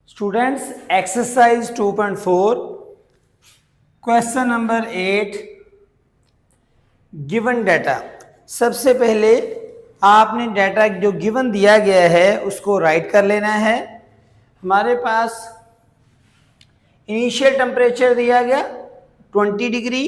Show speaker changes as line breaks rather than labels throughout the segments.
Students exercise 2.4 question number 8 given data. सबसे पहले आपने डाटा जो गिवन दिया गया है उसको राइट कर लेना है। हमारे पास इनिशियल टेम्परेचर दिया गया 20 डिग्री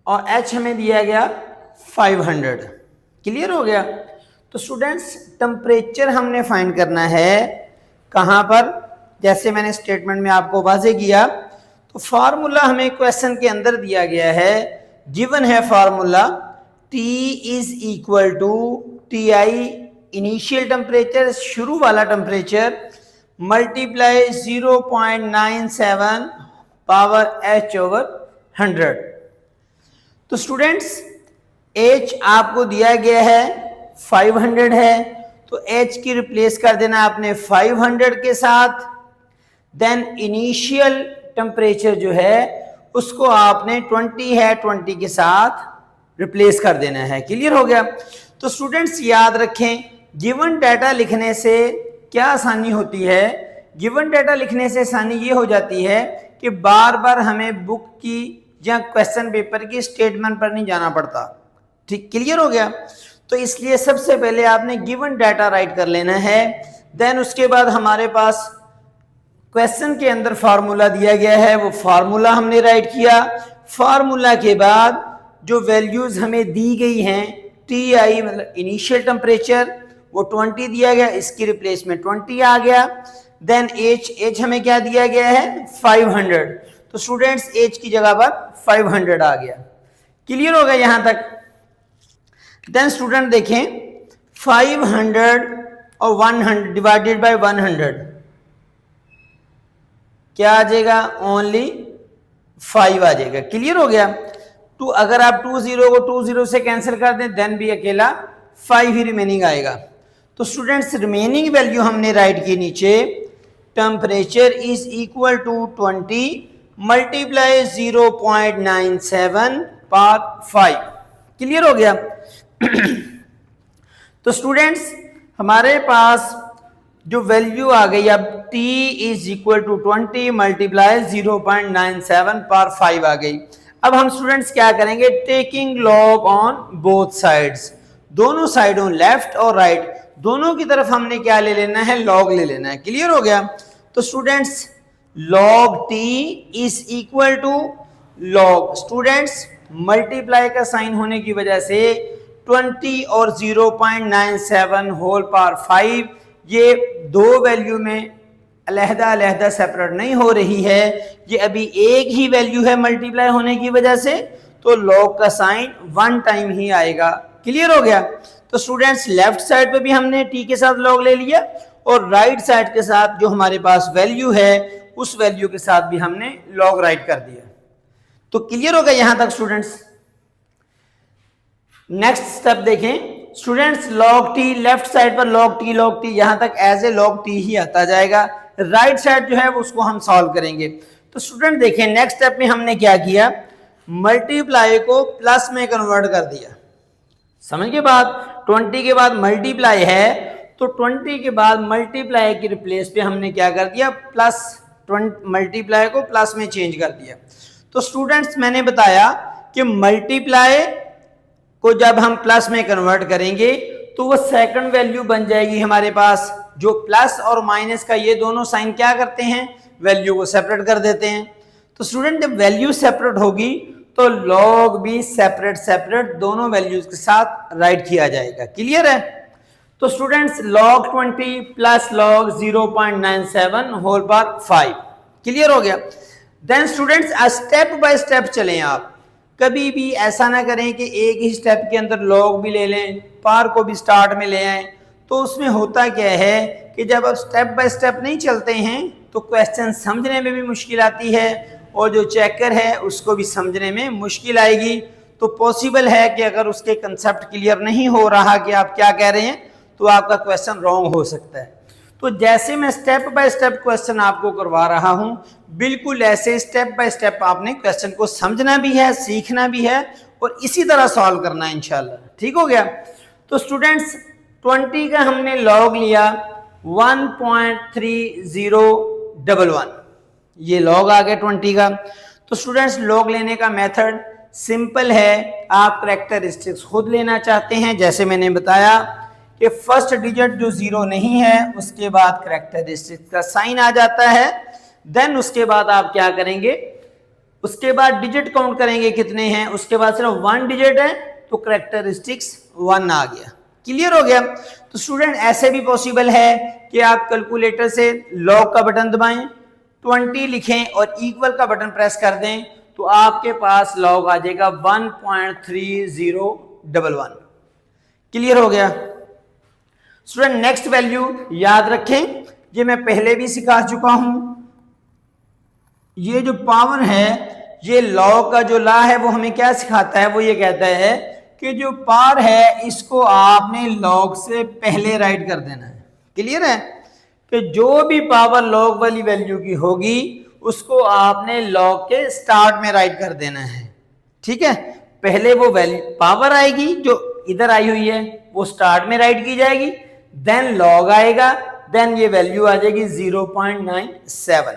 और एच हमें दिया गया 500। क्लियर हो गया। तो स्टूडेंट्स टेम्परेचर हमने फाइंड करना है कहाँ पर, जैसे मैंने स्टेटमेंट में आपको वाजे किया। तो फार्मूला हमें क्वेश्चन के अंदर दिया गया है, गिवन है formula T is equal to T I initial temperature, शुरू वाला temperature, multiply 0.97 power H over 100। तो स्टूडेंट्स H आपको दिया गया है 500 है, तो H की रिप्लेस कर देना आपने 500 के साथ। देन इनिशियल टेम्परेचर जो है उसको आपने 20 है 20 के साथ रिप्लेस कर देना है। क्लियर हो गया। तो स्टूडेंट्स याद रखें, गिवन डाटा लिखने से क्या आसानी होती है। गिवन डाटा लिखने से आसानी ये हो जाती है कि बार बार हमें बुक की या क्वेश्चन पेपर की स्टेटमेंट पर नहीं जाना पड़ता। ठीक, क्लियर हो गया। तो इसलिए सबसे पहले आपने गिवन डाटा राइट कर लेना है। देन उसके बाद हमारे पास क्वेश्चन के अंदर फार्मूला दिया गया है, वो फार्मूला हमने राइट किया। फार्मूला के बाद जो वैल्यूज हमें दी गई हैं, टी आई मतलब इनिशियल टेम्परेचर वो 20 दिया गया, इसकी रिप्लेस में 20 आ गया। देन एच हमें क्या दिया गया है 500, तो स्टूडेंट्स एच की जगह पर 500 आ गया। क्लियर हो गया यहां तक। देन स्टूडेंट देखें 500 और 100 डिवाइडेड बाय 100 क्या आ जाएगा, ओनली 5 आ जाएगा। क्लियर हो गया। तो अगर आप 20 को 20 से कैंसिल कर दें देन भी अकेला 5 ही रिमेनिंग आएगा। तो स्टूडेंट्स रिमेनिंग वैल्यू हमने राइट की नीचे, temperature is equal to 20 multiply 0.97 power 5। Clear हो गया। तो स्टूडेंट्स हमारे पास जो वैल्यू आ गई अब t is equal to 20 multiply 0.97 power 5 आ गई। अब हम स्टूडेंट्स क्या करेंगे, taking log on both sides, दोनों साइडों लेफ्ट और राइट दोनों की तरफ हमने क्या ले लेना है, लॉग ले लेना है। क्लियर हो गया। तो students log t is equal to log, students multiply का साइन होने की वजह से 20 और 0.97 होल पावर 5 ये दो वैल्यू में अलहदा अलहदा सेपरेट नहीं हो रही है, ये अभी एक ही वैल्यू है मल्टीप्लाई होने की वजह से, तो लॉग का साइन 1 टाइम ही आएगा। क्लियर हो गया। तो स्टूडेंट्स लेफ्ट साइड पे भी हमने टी के साथ लॉग ले लिया और राइट साइड के साथ जो हमारे पास वैल्यू है उस वैल्यू के साथ भी हमने लॉग राइट कर दिया। तो क्लियर हो गया यहां तक स्टूडेंट्स। नेक्स्ट स्टेप देखें students, log T left side पर लॉग टी यहां तक एज ए लॉग टी ही आता जाएगा। राइट साइड जो है उसको हम सॉल्व करेंगे। तो स्टूडेंट देखें नेक्स्ट स्टेप में हमने क्या किया, मल्टीप्लाई को प्लस में कन्वर्ट कर दिया। समझ के बाद 20 के बाद मल्टीप्लाई है तो 20 के बाद मल्टीप्लाई की रिप्लेस पे हमने क्या कर दिया, प्लस 20 मल्टीप्लाई को प्लस में चेंज कर दिया। तो स्टूडेंट्स मैंने बताया कि मल्टीप्लाई को जब हम प्लस में कन्वर्ट करेंगे तो वो सेकंड वैल्यू बन जाएगी हमारे पास, जो प्लस और माइनस का ये दोनों साइन क्या करते हैं, वैल्यू को सेपरेट कर देते हैं। तो स्टूडेंट जब वैल्यू सेपरेट होगी तो लॉग भी सेपरेट सेपरेट दोनों वैल्यूज के साथ राइट किया जाएगा। क्लियर है। तो students log 20 plus log 0.97 whole power 5। Clear हो गया। Then students step by step चलें। आप कभी भी ऐसा ना करें कि एक ही स्टेप के अंदर लॉग भी ले लें, पार को भी स्टार्ट में ले आएं। तो उसमें होता क्या है कि जब आप स्टेप बाय स्टेप नहीं चलते हैं तो क्वेश्चन समझने में भी मुश्किल आती है और जो चेकर है उसको भी समझने में मुश्किल आएगी। तो पॉसिबल है कि अगर उसके कंसेप्ट क्लियर नहीं हो रहा कि आप क्या कह रहे हैं तो आपका क्वेश्चन रॉन्ग हो सकता है। तो जैसे मैं स्टेप बाय स्टेप क्वेश्चन आपको करवा रहा हूं, बिल्कुल ऐसे स्टेप बाय स्टेप आपने क्वेश्चन को समझना भी है, सीखना भी है और इसी तरह सॉल्व करना है इंशाल्लाह। ठीक हो गया। तो स्टूडेंट्स 20 का हमने लॉग लिया, 1.3011, ये लॉग आ गया 20 का। तो स्टूडेंट्स लॉग लेने का मेथड सिंपल है, आप करेक्टरिस्टिक्स खुद लेना चाहते हैं, जैसे मैंने बताया कि फर्स्ट डिजिट जो जीरो नहीं है उसके बाद करेक्टरिस्टिक्स का साइन आ जाता है। देन उसके बाद आप क्या करेंगे, उसके बाद डिजिट काउंट करेंगे कितने हैं, उसके बाद सिर्फ 1 डिजिट है तो करेक्टरिस्टिक्स 1 आ गया। क्लियर हो गया। तो स्टूडेंट ऐसे भी पॉसिबल है कि आप कैलकुलेटर से लॉग का बटन दबाएं, 20 लिखें और इक्वल का बटन प्रेस कर दें तो आपके पास लॉग आ जाएगा 1.3011। क्लियर हो गया। स्टूडेंट नेक्स्ट वैल्यू याद रखें, ये मैं पहले भी सिखा चुका हूं, ये जो पावर है, ये लॉग का जो लॉ है वो हमें क्या सिखाता है, वो ये कहता है कि जो पावर है इसको आपने लॉग से पहले राइट कर देना है। क्लियर है कि जो भी पावर लॉग वाली वैल्यू की होगी उसको आपने लॉग के स्टार्ट में राइट कर देना है। ठीक है, पहले वो वैल्यू पावर आएगी जो इधर आई हुई है वो स्टार्ट में राइट की जाएगी, देन लॉग आएगा, देन ये वैल्यू आ जाएगी 0.97।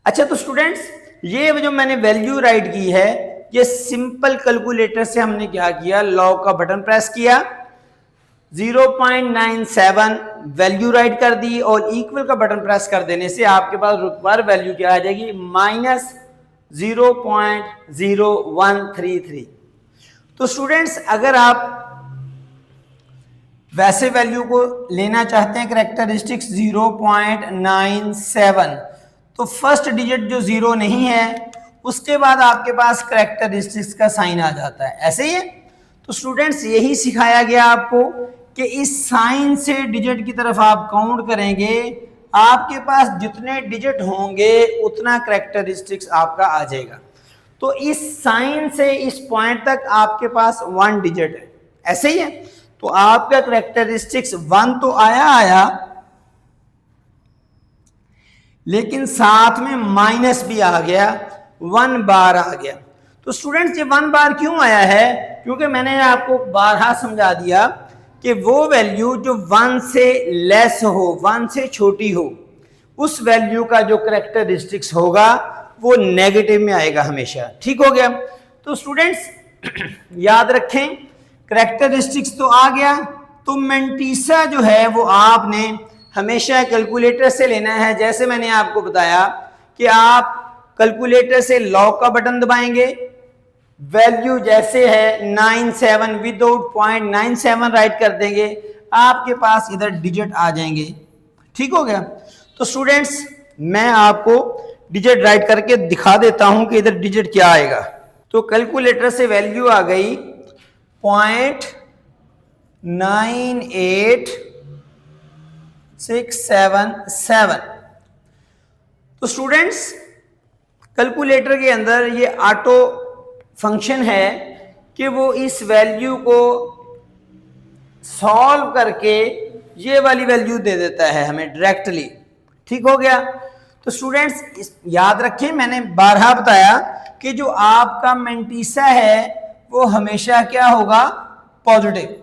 अच्छा तो स्टूडेंट्स ये जो मैंने वैल्यू राइट की है, ये सिंपल कैलकुलेटर से हमने क्या किया, लॉग का बटन प्रेस किया, 0.97 वैल्यू राइट कर दी और इक्वल का बटन प्रेस कर देने से आपके पास रिक्वायर्ड वैल्यू क्या आ जाएगी, -0.0133। तो स्टूडेंट्स अगर आप वैसे वैल्यू को लेना चाहते हैं करेक्टरिस्टिक्स 0.97, तो फर्स्ट डिजिट जो जीरो नहीं है उसके बाद आपके पास करेक्टरिस्टिक्स का साइन आ जाता है, ऐसे ही है। तो स्टूडेंट्स यही सिखाया गया आपको कि इस साइन से डिजिट की तरफ आप काउंट करेंगे, आपके पास जितने डिजिट होंगे उतना करेक्टरिस्टिक्स आपका आ जाएगा। तो इस साइन से इस पॉइंट तक आपके पास 1 डिजिट है, ऐसे ही है। तो आपका करेक्टरिस्टिक्स 1 तो आया, लेकिन साथ में माइनस भी आ गया, 1 बार आ गया। तो स्टूडेंट्स ये 1 बार क्यों आया है, क्योंकि मैंने आपको बारहा समझा दिया कि वो वैल्यू जो 1 से लेस हो, 1 से छोटी हो, उस वैल्यू का जो करेक्टरिस्टिक्स होगा वो नेगेटिव में आएगा हमेशा। ठीक हो गया। तो स्टूडेंट्स याद रखें करेक्टरिस्टिक्स तो आ गया, तो मेंटीसा जो है वो आपने हमेशा कैलकुलेटर से लेना है। जैसे मैंने आपको बताया कि आप कैलकुलेटर से लॉग का बटन दबाएंगे, वैल्यू जैसे है 97 विदाउट 0.97 राइट कर देंगे, आपके पास इधर डिजिट आ जाएंगे। ठीक हो गया। तो स्टूडेंट्स मैं आपको डिजिट राइट करके दिखा देता हूं कि इधर डिजिट क्या आएगा। तो कैलकुलेटर से वैल्यू आ गई 0.98677। तो स्टूडेंट्स कैलकुलेटर के अंदर ये ऑटो फंक्शन है कि वो इस वैल्यू को सॉल्व करके ये वाली वैल्यू दे देता है हमें डायरेक्टली। ठीक हो गया। तो स्टूडेंट्स याद रखें मैंने बारहा बताया कि जो आपका मेंटीसा है वो हमेशा क्या होगा, पॉजिटिव।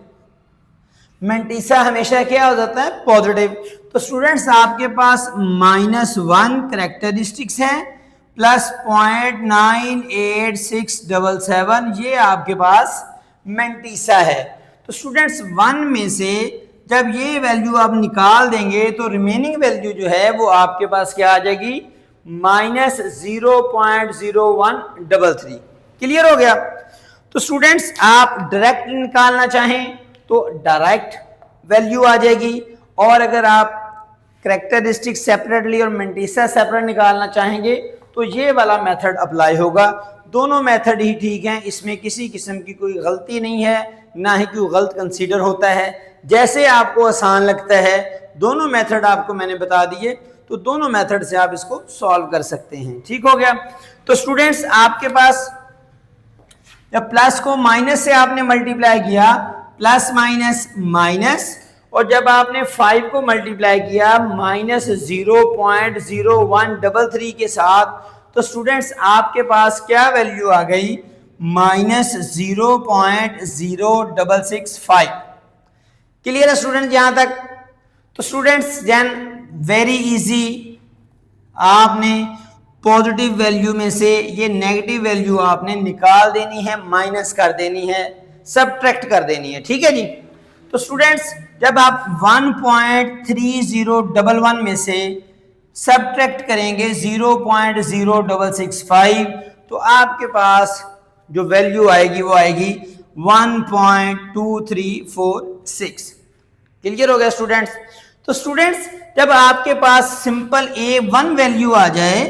मेंटीसा हमेशा क्या हो जाता है, पॉजिटिव। तो स्टूडेंट्स आपके पास -1 करेक्टरिस्टिक्स है प्लस 0.98677, ये आपके पास मेंटीसा है। तो स्टूडेंट्स 1 में से जब ये वैल्यू आप निकाल देंगे तो रिमेनिंग वैल्यू जो है वो आपके पास क्या आ जाएगी, -0.0133। क्लियर हो गया। तो स्टूडेंट्स आप डायरेक्ट निकालना चाहें तो डायरेक्ट वैल्यू आ जाएगी, और अगर आप करेक्टरिस्टिक सेपरेटली और मेंटीसा सेपरेट निकालना चाहेंगे तो ये वाला मेथड अप्लाई होगा। दोनों मेथड ही ठीक हैं, इसमें किसी किस्म की कोई गलती नहीं है, ना ही कोई गलत कंसीडर होता है। जैसे आपको आसान लगता है, दोनों मेथड आपको मैंने बता दिए, तो दोनों मेथड से आप इसको सॉल्व कर सकते हैं। ठीक हो गया। तो स्टूडेंट्स आपके पास जब प्लस को माइनस से आपने मल्टीप्लाई किया, प्लस माइनस माइनस, और जब आपने 5 को मल्टीप्लाई किया -0.0133 के साथ, तो स्टूडेंट्स आपके पास क्या वैल्यू आ गई, -0.0665। क्लियर है स्टूडेंट यहां तक। तो स्टूडेंट्स देन वेरी इजी, आपने पॉजिटिव वैल्यू में से ये नेगेटिव वैल्यू आपने निकाल देनी है, माइनस कर देनी है, सबट्रैक्ट कर देनी है, ठीक है जी। तो स्टूडेंट्स जब आप 1.3011 में से सबट्रैक्ट करेंगे 0.0665 तो आपके पास जो वैल्यू आएगी वो आएगी 1.2346। क्लियर हो गया स्टूडेंट्स। तो स्टूडेंट्स जब आपके पास सिंपल A1 वैल्यू आ जाए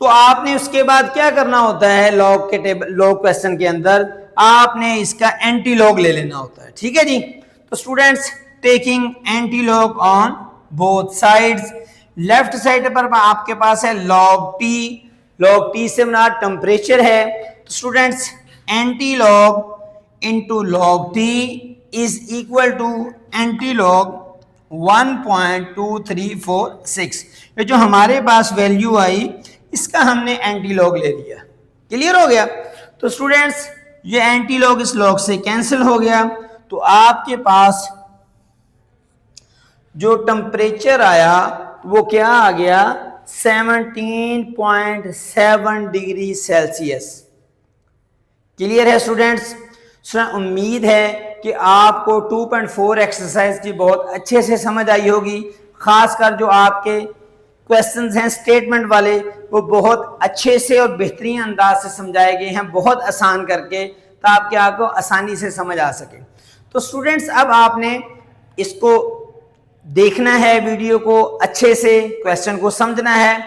तो आपने उसके बाद क्या करना होता है, लॉग के टेबल, लॉग क्वेश्चन के अंदर आपने इसका एंटी लॉग ले लेना होता है, ठीक है जी। तो students taking anti log on both sides, left side पर आपके पास है लॉग टी, लॉग टी से बना टेम्परेचर है, तो students anti log into log T is equal to anti log 1.2346। ये जो हमारे पास वैल्यू आई इसका हमने एंटी लॉग ले लिया। क्लियर हो गया। तो स्टूडेंट्स ये एंटी लॉग इस लॉग से कैंसिल हो गया, तो आपके पास जो टेम्परेचर आया वो क्या आ गया, 17.7 डिग्री सेल्सियस। क्लियर है स्टूडेंट्स। उम्मीद है कि आपको 2.4 एक्सरसाइज की बहुत अच्छे से समझ आई होगी, खासकर जो आपके क्वेश्चंस हैं स्टेटमेंट वाले वो बहुत अच्छे से और बेहतरीन अंदाज से समझाए गए हैं, बहुत आसान करके, ताकि आपको आसानी से समझ आ सके। तो स्टूडेंट्स अब आपने इसको देखना है, वीडियो को अच्छे से, क्वेश्चन को समझना है।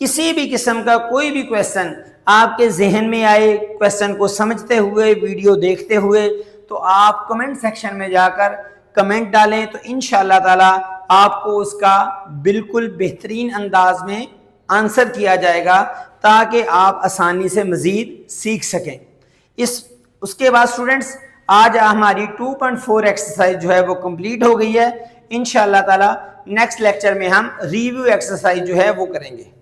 किसी भी किस्म का कोई भी क्वेश्चन आपके जहन में आए, क्वेश्चन को समझते हुए, वीडियो देखते हुए, तो आप कमेंट सेक्शन में जाकर कमेंट डालें, तो इंशाअल्लाह ताला आपको उसका बिल्कुल बेहतरीन अंदाज में आंसर किया जाएगा, ताकि आप आसानी से मज़ीद सीख सकें। उसके बाद स्टूडेंट्स आज हमारी 2.4 एक्सरसाइज जो है वो कंप्लीट हो गई है। इंशाअल्लाह ताला नेक्स्ट लेक्चर में हम रिव्यू एक्सरसाइज जो है वो करेंगे।